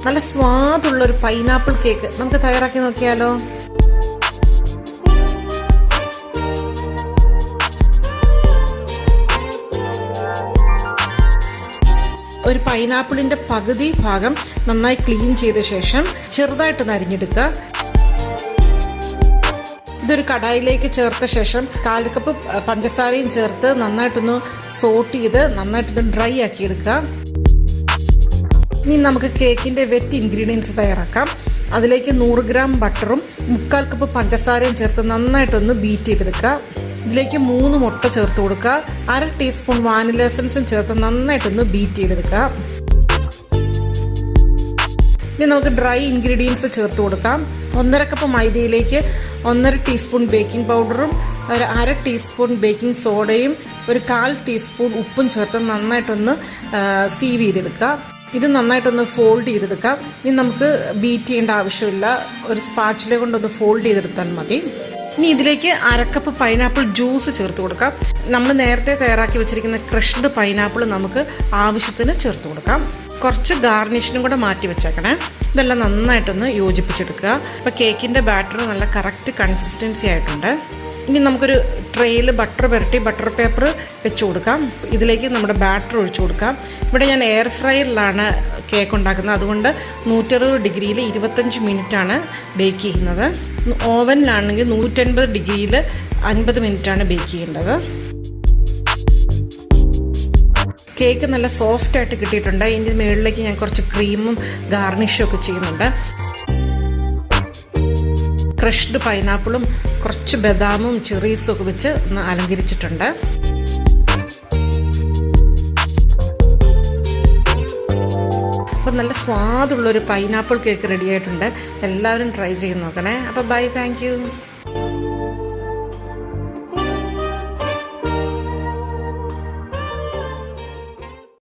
നല്ല സ്വാദുള്ളൊരു pineapple cake നമുക്ക് തയ്യാറാക്കി നോക്കിയാലോ? ഒരു പൈനാപ്പിളിന്റെ പകുതി ഭാഗം നന്നായി ക്ലീൻ ചെയ്ത ശേഷം ചെറുതായിട്ടൊന്ന് അരിഞ്ഞെടുക്കുക. ഇതൊരു കടായിലേക്ക് ചേർത്ത ശേഷം 1/4 കപ്പ് പഞ്ചസാരയും ചേർത്ത് നന്നായിട്ടൊന്ന് സോട്ട് ചെയ്ത് നന്നായിട്ടൊന്ന് ഡ്രൈ ആക്കി എടുക്കുക. ഇനി നമുക്ക് കേക്കിന്റെ വെറ്റ് ഇൻഗ്രീഡിയൻസ് തയ്യാറാക്കാം. അതിലേക്ക് 100 ഗ്രാം ബട്ടറും 3/4 കപ്പ് പഞ്ചസാരയും ചേർത്ത് നന്നായിട്ടൊന്ന് ബീറ്റ് ചെയ്തെടുക്കുക. ഇതിലേക്ക് 3 മുട്ട ചേർത്ത് കൊടുക്കുക. 1/2 ടീസ്പൂൺ വാനില എസൻസും ചേർത്ത് നന്നായിട്ടൊന്ന് ബീറ്റ് ചെയ്തെടുക്കുക. ഇനി നമുക്ക് ഡ്രൈ ഇൻഗ്രീഡിയൻസ് ചേർത്ത് കൊടുക്കാം. 1/2 കപ്പ് മൈദയിലേക്ക് 1/2 ടീസ്പൂൺ ബേക്കിംഗ് പൗഡറും 1/2 ടീസ്പൂൺ ബേക്കിംഗ് സോഡയും 1/4 ടീസ്പൂൺ ഉപ്പും ചേർത്ത് നന്നായിട്ടൊന്ന് സീവ് ചെയ്തെടുക്കുക. ഇത് നന്നായിട്ടൊന്ന് ഫോൾഡ് ചെയ്തെടുക്കാം. ഇനി നമുക്ക് ബീറ്റ് ചെയ്യേണ്ട ആവശ്യമില്ല, ഒരു സ്പാച്ചില കൊണ്ടൊന്ന് ഫോൾഡ് ചെയ്തെടുത്താൽ മതി. ഇനി ഇതിലേക്ക് 1/2 കപ്പ് പൈനാപ്പിൾ ജ്യൂസ് ചേർത്ത് കൊടുക്കാം. നമ്മൾ നേരത്തെ തയ്യാറാക്കി വെച്ചിരിക്കുന്ന ക്രഷ്ഡ് പൈനാപ്പിൾ നമുക്ക് ആവശ്യത്തിന് ചേർത്ത് കൊടുക്കാം. കുറച്ച് ഗാർണിഷിനും കൂടെ മാറ്റി വെച്ചേക്കണേ. ഇതെല്ലാം നന്നായിട്ടൊന്ന് യോജിപ്പിച്ചെടുക്കുക. അപ്പോൾ കേക്കിൻ്റെ ബാറ്റർ നല്ല കറക്റ്റ് കൺസിസ്റ്റൻസി ആയിട്ടുണ്ട്. ഇനി നമുക്കൊരു ട്രേയിൽ ബട്ടർ പുരട്ടി ബട്ടർ പേപ്പർ വെച്ച് കൊടുക്കാം. ഇതിലേക്ക് നമ്മുടെ ബാറ്റർ ഒഴിച്ചു കൊടുക്കാം. ഇവിടെ ഞാൻ എയർ ഫ്രയറിലാണ് കേക്ക് ഉണ്ടാക്കുന്നത്, അതുകൊണ്ട് 160 ഡിഗ്രിയിൽ 25 മിനിറ്റാണ് ബേക്ക് ചെയ്യുന്നത്. ഓവനിലാണെങ്കിൽ 180 ഡിഗ്രിയിൽ 50 മിനിറ്റാണ് ബേക്ക് ചെയ്യേണ്ടത്. കേക്ക് നല്ല സോഫ്റ്റ് ആയിട്ട് കിട്ടിയിട്ടുണ്ട്. ഇതിൻ്റെ മുകളിലേക്ക് ഞാൻ കുറച്ച് ക്രീമും ഗാർണിഷും ഒക്കെ ചെയ്യുന്നുണ്ട്. ക്രഷ്ഡ് പൈനാപ്പിളും കുറച്ച് ബദാമും ചെറീസും ഒക്കെ വെച്ച് ഒന്ന് അലങ്കരിച്ചിട്ടുണ്ട്. അപ്പോൾ നല്ല സ്വാദുള്ളൊരു പൈനാപ്പിൾ കേക്ക് റെഡി ആയിട്ടുണ്ട്. എല്ലാവരും ട്രൈ ചെയ്ത് നോക്കണേ. അപ്പോൾ ബൈ, താങ്ക് യു.